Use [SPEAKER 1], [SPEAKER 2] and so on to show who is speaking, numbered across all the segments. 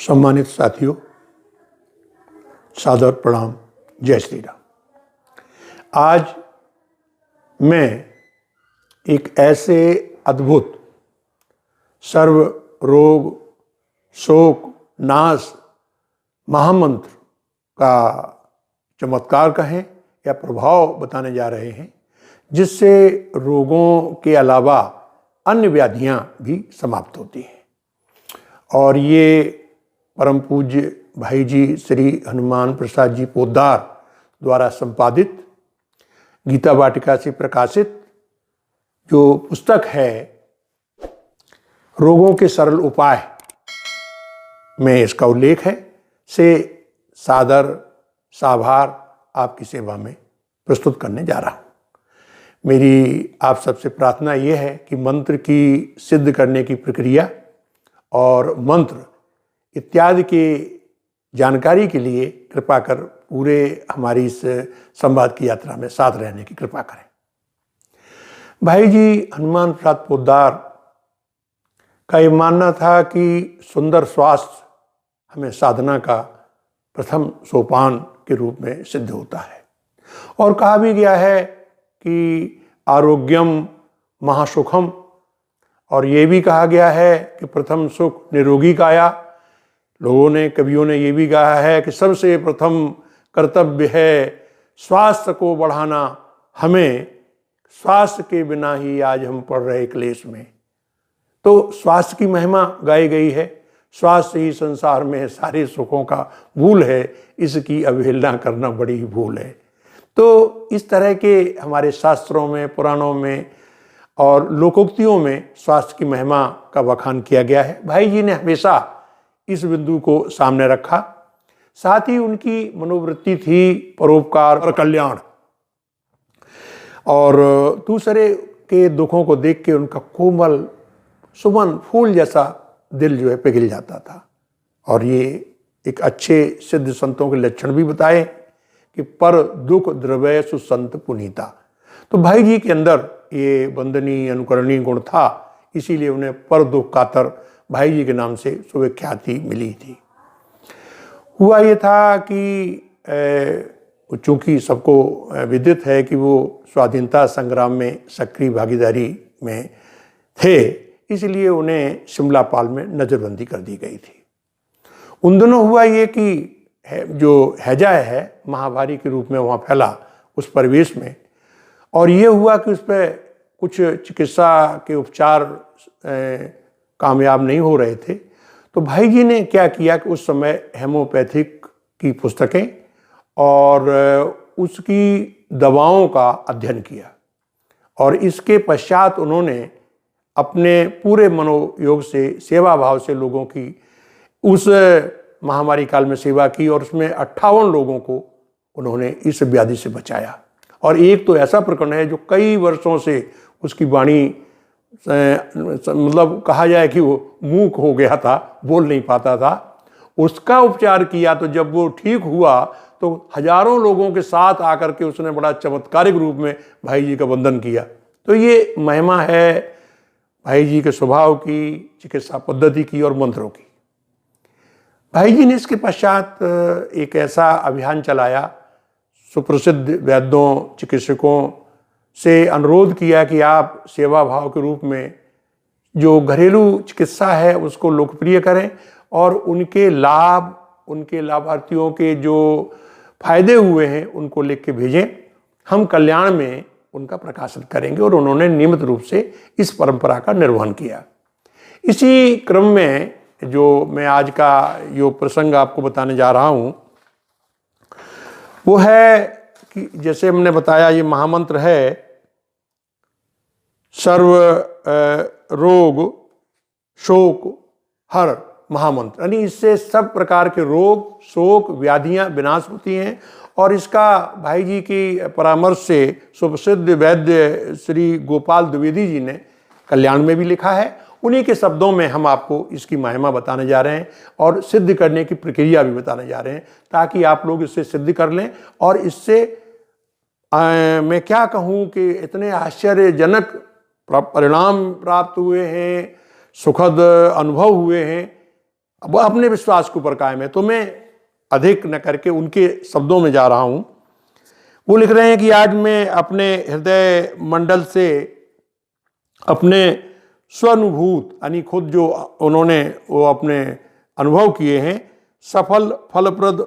[SPEAKER 1] सम्मानित साथियों, सादर प्रणाम, जय श्री राम। आज मैं एक ऐसे अद्भुत सर्व रोग शोक नाश महामंत्र का चमत्कार कहें या प्रभाव बताने जा रहे हैं, जिससे रोगों के अलावा अन्य व्याधियां भी समाप्त होती हैं। और ये परम पूज्य भाई जी श्री हनुमान प्रसाद जी पोद्दार द्वारा संपादित गीता वाटिका से प्रकाशित जो पुस्तक है रोगों के सरल उपाय में इसका उल्लेख है, से सादर साभार आपकी सेवा में प्रस्तुत करने जा रहा हूँ। मेरी आप सबसे प्रार्थना ये है कि मंत्र की सिद्ध करने की प्रक्रिया और मंत्र इत्यादि के जानकारी के लिए कृपा कर पूरे हमारी इस संवाद की यात्रा में साथ रहने की कृपा करें। भाई जी हनुमान प्रसाद पोद्दार का ये मानना था कि सुंदर स्वास्थ्य हमें साधना का प्रथम सोपान के रूप में सिद्ध होता है। और कहा भी गया है कि आरोग्यम महासुखम, और ये भी कहा गया है कि प्रथम सुख निरोगी काया। लोगों ने, कवियों ने ये भी कहा है कि सबसे प्रथम कर्तव्य है स्वास्थ्य को बढ़ाना। हमें स्वास्थ्य के बिना ही आज हम पड़ रहे क्लेश में। तो स्वास्थ्य की महिमा गाई गई है। स्वास्थ्य ही संसार में सारे सुखों का मूल है, इसकी अवहेलना करना बड़ी ही भूल है। तो इस तरह के हमारे शास्त्रों में, पुराणों में और लोकोक्तियों में स्वास्थ्य की महिमा का बखान किया गया है। भाई जी ने हमेशा इस बिंदु को सामने रखा। साथ ही उनकी मनोवृत्ति थी परोपकार और कल्याण, और दूसरे के दुखों को देख के उनका कोमल सुमन फूल जैसा दिल जो है पिघल जाता था। और ये एक अच्छे सिद्ध संतों के लक्षण भी बताए कि पर दुख द्रवय सुसंत पुनीता। तो भाई जी के अंदर ये वंदनीय अनुकरणीय गुण था, इसीलिए उन्हें पर दुख कातर भाई जी के नाम से सुविख्याति मिली थी। हुआ ये था कि चूंकि सबको विदित है कि वो स्वाधीनता संग्राम में सक्रिय भागीदारी में थे, इसलिए उन्हें शिमला पाल में नज़रबंदी कर दी गई थी। उन दिनों हुआ ये कि जो हैजा है महामारी के रूप में वहाँ फैला उस परिवेश में, और ये हुआ कि उस पर कुछ चिकित्सा के उपचार कामयाब नहीं हो रहे थे। तो भाई जी ने क्या किया कि उस समय हेमोपैथिक की पुस्तकें और उसकी दवाओं का अध्ययन किया, और इसके पश्चात उन्होंने अपने पूरे मनोयोग से, सेवा भाव से लोगों की उस महामारी काल में सेवा की, और उसमें 58 लोगों को उन्होंने इस व्याधि से बचाया। और एक तो ऐसा प्रकरण है जो कई वर्षों से उसकी वाणी, मतलब कहा जाए कि वो मूक हो गया था, बोल नहीं पाता था, उसका उपचार किया। तो जब वो ठीक हुआ तो हजारों लोगों के साथ आकर के उसने बड़ा चमत्कारिक रूप में भाई जी का वंदन किया। तो ये महिमा है भाई जी के स्वभाव की, चिकित्सा पद्धति की और मंत्रों की। भाई जी ने इसके पश्चात एक ऐसा अभियान चलाया, सुप्रसिद्ध वैद्यों चिकित्सकों से अनुरोध किया कि आप सेवा भाव के रूप में जो घरेलू चिकित्सा है उसको लोकप्रिय करें, और उनके लाभ, उनके लाभार्थियों के जो फायदे हुए हैं उनको लिख के भेजें, हम कल्याण में उनका प्रकाशन करेंगे। और उन्होंने नियमित रूप से इस परंपरा का निर्वहन किया। इसी क्रम में जो मैं आज का जो प्रसंग आपको बताने जा रहा हूँ वो है कि जैसे हमने बताया ये महामंत्र है सर्व रोग शोक हर महामंत्र, यानी इससे सब प्रकार के रोग शोक व्याधियां विनाश होती हैं। और इसका भाई जी की परामर्श से सुप्रसिद्ध वैद्य श्री गोपाल द्विवेदी जी ने कल्याण में भी लिखा है। उन्हीं के शब्दों में हम आपको इसकी महिमा बताने जा रहे हैं और सिद्ध करने की प्रक्रिया भी बताने जा रहे हैं, ताकि आप लोग इससे सिद्ध कर लें। और इससे मैं क्या कहूँ कि इतने आश्चर्यजनक परिणाम प्राप्त हुए हैं, सुखद अनुभव हुए हैं वो अपने विश्वास के ऊपर कायम है। तो मैं अधिक न करके उनके शब्दों में जा रहा हूं। वो लिख रहे हैं कि आज मैं अपने हृदय मंडल से अपने स्वानुभूत यानी खुद जो उन्होंने वो अपने अनुभव किए हैं सफल फलप्रद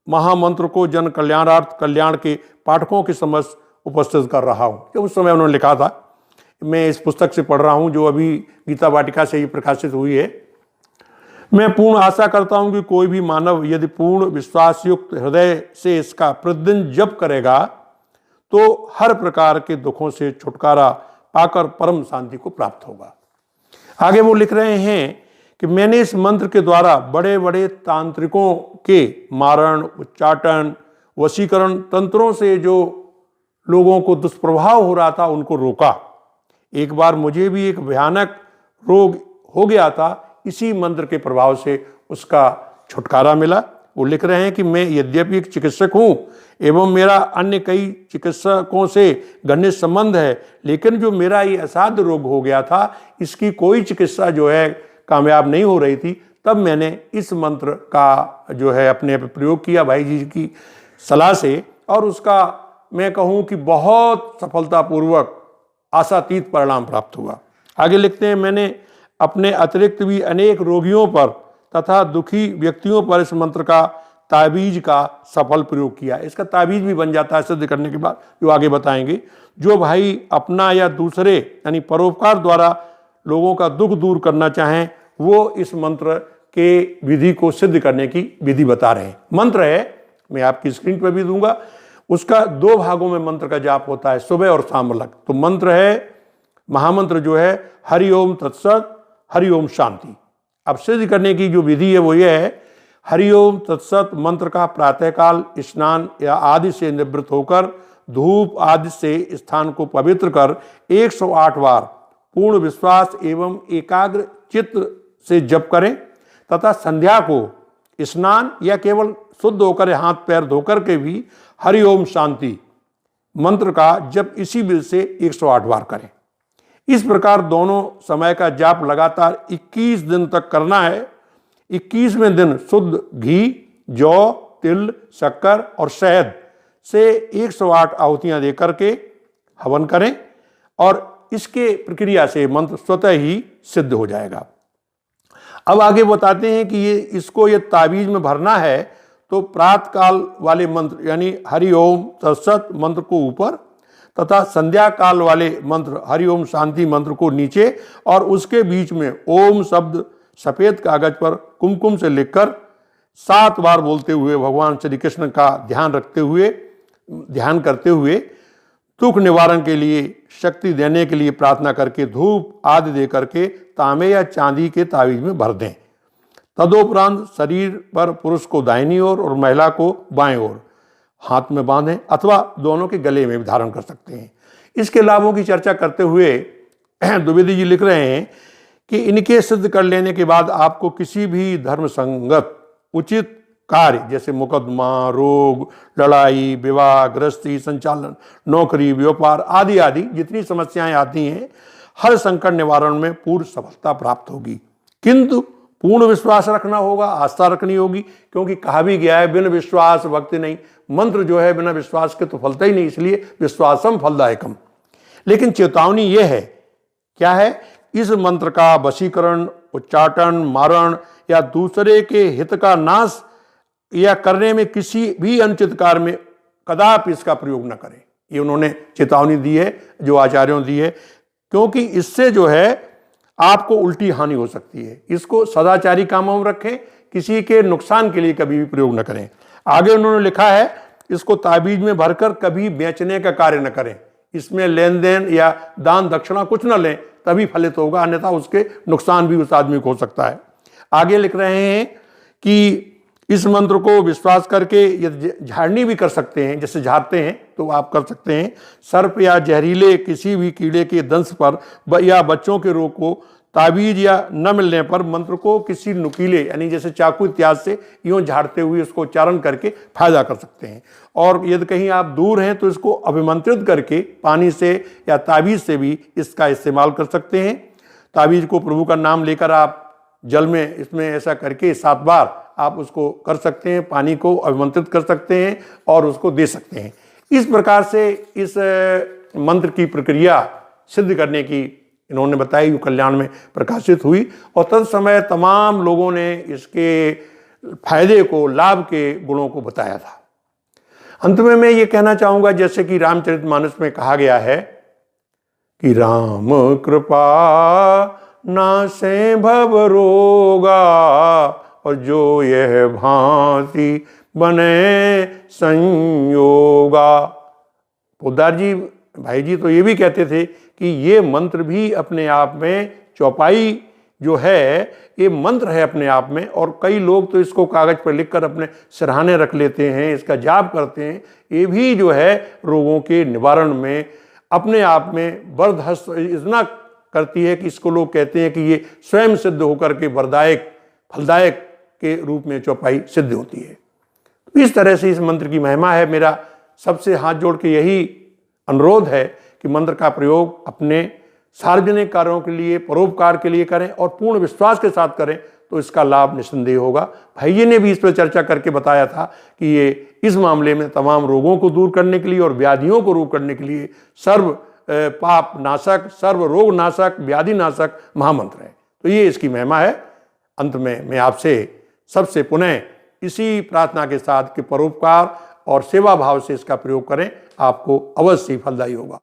[SPEAKER 1] महामंत्र को जन कल्याणार्थ कल्याण के पाठकों के समक्ष उपस्थित कर रहा हूं। जो उस समय उन्होंने लिखा था, मैं इस पुस्तक से पढ़ रहा हूं जो अभी गीता वाटिका से ही प्रकाशित हुई है। मैं पूर्ण आशा करता हूं कि कोई भी मानव यदि पूर्ण विश्वास युक्त हृदय से इसका प्रतिदिन जप करेगा तो हर प्रकार के दुखों से छुटकारा पाकर परम शांति को प्राप्त होगा। आगे वो लिख रहे हैं कि मैंने इस मंत्र के द्वारा बड़े बड़े तांत्रिकों के मारण, उच्चाटन, वशीकरण तंत्रों से जो लोगों को दुष्प्रभाव हो रहा था उनको रोका। एक बार मुझे भी एक भयानक रोग हो गया था, इसी मंत्र के प्रभाव से उसका छुटकारा मिला। वो लिख रहे हैं कि मैं यद्यपि एक चिकित्सक हूं एवं मेरा अन्य कई चिकित्सकों से घनिष्ठ संबंध है, लेकिन जो मेरा ये असाध्य रोग हो गया था इसकी कोई चिकित्सा जो है कामयाब नहीं हो रही थी। तब मैंने इस मंत्र का जो है अपने प्रयोग किया भाई जी की सलाह से, और उसका मैं कहूँ कि बहुत सफलतापूर्वक आशातीत परिणाम प्राप्त हुआ। आगे लिखते हैं, मैंने अपने अतिरिक्त भी अनेक रोगियों पर तथा दुखी व्यक्तियों पर इस मंत्र का ताबीज का सफल प्रयोग किया। इसका ताबीज भी बन जाता है सिद्ध करने के बाद, जो आगे बताएंगे। जो भाई अपना या दूसरे यानी परोपकार द्वारा लोगों का दुख दूर करना चाहें वो इस मंत्र के विधि को सिद्ध करने की विधि बता रहे हैं। मंत्र है, मैं आपकी स्क्रीन पर भी दूंगा, उसका 2 भागों में मंत्र का जाप होता है, सुबह और शाम अलग। तो मंत्र है, महामंत्र जो है हरि ओम तत्सत हरि ओम शांति। अब सिद्ध करने की जो विधि है वो ये है, हरि ओम तत्सत मंत्र का प्रातःकाल स्नान या आदि से निवृत्त होकर धूप आदि से स्थान को पवित्र कर 108 बार पूर्ण विश्वास एवं एकाग्र चित्त से जप करें तथा संध्या को स्नान या केवल शुद्ध होकर हाथ पैर धोकर के भी हरि ओम शांति मंत्र का जप इसी विधि से 108 बार करें। इस प्रकार दोनों समय का जाप लगातार 21 दिन तक करना है। 21वें दिन शुद्ध घी, जौ, तिल, शक्कर और शहद से 108 आहुतियां देकर के हवन करें और इसके प्रक्रिया से मंत्र स्वतः ही सिद्ध हो जाएगा। अब आगे बताते हैं कि ये ताबीज में भरना है तो प्रातःकाल वाले मंत्र यानी हरि ओम तत्सत मंत्र को ऊपर तथा संध्या काल वाले मंत्र हरि ओम शांति मंत्र को नीचे और उसके बीच में ओम शब्द सफेद कागज पर कुमकुम से लिखकर 7 बार बोलते हुए भगवान श्री कृष्ण का ध्यान करते हुए दुख निवारण के लिए शक्ति देने के लिए प्रार्थना करके धूप आदि दे करके तांबे या चांदी के ताबीज में भर दें। तदोपरांत शरीर पर पुरुष को दाहिनी ओर और महिला को बाएं ओर हाथ में बांधें अथवा दोनों के गले में भी धारण कर सकते हैं। इसके लाभों की चर्चा करते हुए द्विवेदी जी लिख रहे हैं कि इनके सिद्ध कर लेने के बाद आपको किसी भी धर्म संगत उचित कार्य जैसे मुकदमा, रोग, लड़ाई, विवाह, गृहस्थी, संचालन, नौकरी, व्यापार आदि आदि जितनी समस्याएं आती हैं हर संकट निवारण में पूर्ण सफलता प्राप्त होगी। किंतु पूर्ण विश्वास रखना होगा, आस्था रखनी होगी, क्योंकि कहा भी गया है बिन विश्वास भक्ति नहीं। मंत्र जो है बिना विश्वास के तो फलता ही नहीं, इसलिए विश्वासम फलदायकम। लेकिन चेतावनी यह है, क्या है, इस मंत्र का वशीकरण, उच्चाटन, मारण या दूसरे के हित का नाश या करने में किसी भी अनुचित कार्य में कदापि इसका प्रयोग न करें। ये उन्होंने चेतावनी दी है, जो आचार्यों दी है, क्योंकि इससे जो है आपको उल्टी हानि हो सकती है। इसको सदाचारी कामों में रखें, किसी के नुकसान के लिए कभी भी प्रयोग न करें। आगे उन्होंने लिखा है, इसको ताबीज में भरकर कभी बेचने का कार्य न करें। इसमें लेन देन या दान दक्षिणा कुछ न लें, तभी फलित होगा, अन्यथा उसके नुकसान भी उस आदमी को हो सकता है। आगे लिख रहे हैं कि इस मंत्र को विश्वास करके यदि झाड़नी भी कर सकते हैं, जैसे झाड़ते हैं तो आप कर सकते हैं। सर्प या जहरीले किसी भी कीड़े के दंश पर या बच्चों के रोग को ताबीज या न मिलने पर मंत्र को किसी नुकीले यानी जैसे चाकू इत्यादि से यूँ झाड़ते हुए उसको उच्चारण करके फायदा कर सकते हैं। और यदि कहीं आप दूर हैं तो इसको अभिमंत्रित करके पानी से या ताबीज से भी इसका इस्तेमाल कर सकते हैं। ताबीज को प्रभु का नाम लेकर आप जल में इसमें ऐसा करके 7 बार आप उसको कर सकते हैं, पानी को अभिमंत्रित कर सकते हैं और उसको दे सकते हैं। इस प्रकार से इस मंत्र की प्रक्रिया सिद्ध करने की इन्होंने बताई, युग कल्याण में प्रकाशित हुई और तत्समय तमाम लोगों ने इसके फायदे को, लाभ के गुणों को बताया था। अंत में मैं ये कहना चाहूँगा, जैसे कि रामचरितमानस में कहा गया है कि राम कृपा नासे भव रोगा और जो यह भांति बने संयोगा। पोद्दार जी, भाई जी तो ये भी कहते थे कि ये मंत्र भी अपने आप में, चौपाई जो है ये मंत्र है अपने आप में, और कई लोग तो इसको कागज पर लिखकर अपने सिरहाने रख लेते हैं, इसका जाप करते हैं। ये भी जो है रोगों के निवारण में अपने आप में वरदहस्त इतना करती है कि इसको लोग कहते हैं कि ये स्वयं सिद्ध होकर के वरदायक, फलदायक के रूप में चौपाई सिद्ध होती है। तो इस तरह से इस मंत्र की महिमा है। मेरा सबसे हाथ जोड़ के यही अनुरोध है कि मंत्र का प्रयोग अपने सार्वजनिक कार्यों के लिए, परोपकार के लिए करें और पूर्ण विश्वास के साथ करें, तो इसका लाभ निस्संदेह होगा। भाई जी ने भी इस पर चर्चा करके बताया था कि ये इस मामले में तमाम रोगों को दूर करने के लिए और व्याधियों को दूर करने के लिए सर्व पाप नाशक, सर्व रोग नाशक, व्याधि नाशक महामंत्र है। तो ये इसकी महिमा है। अंत में मैं आपसे सबसे पुनः इसी प्रार्थना के साथ कि परोपकार और सेवा भाव से इसका प्रयोग करें, आपको अवश्य फलदायी होगा।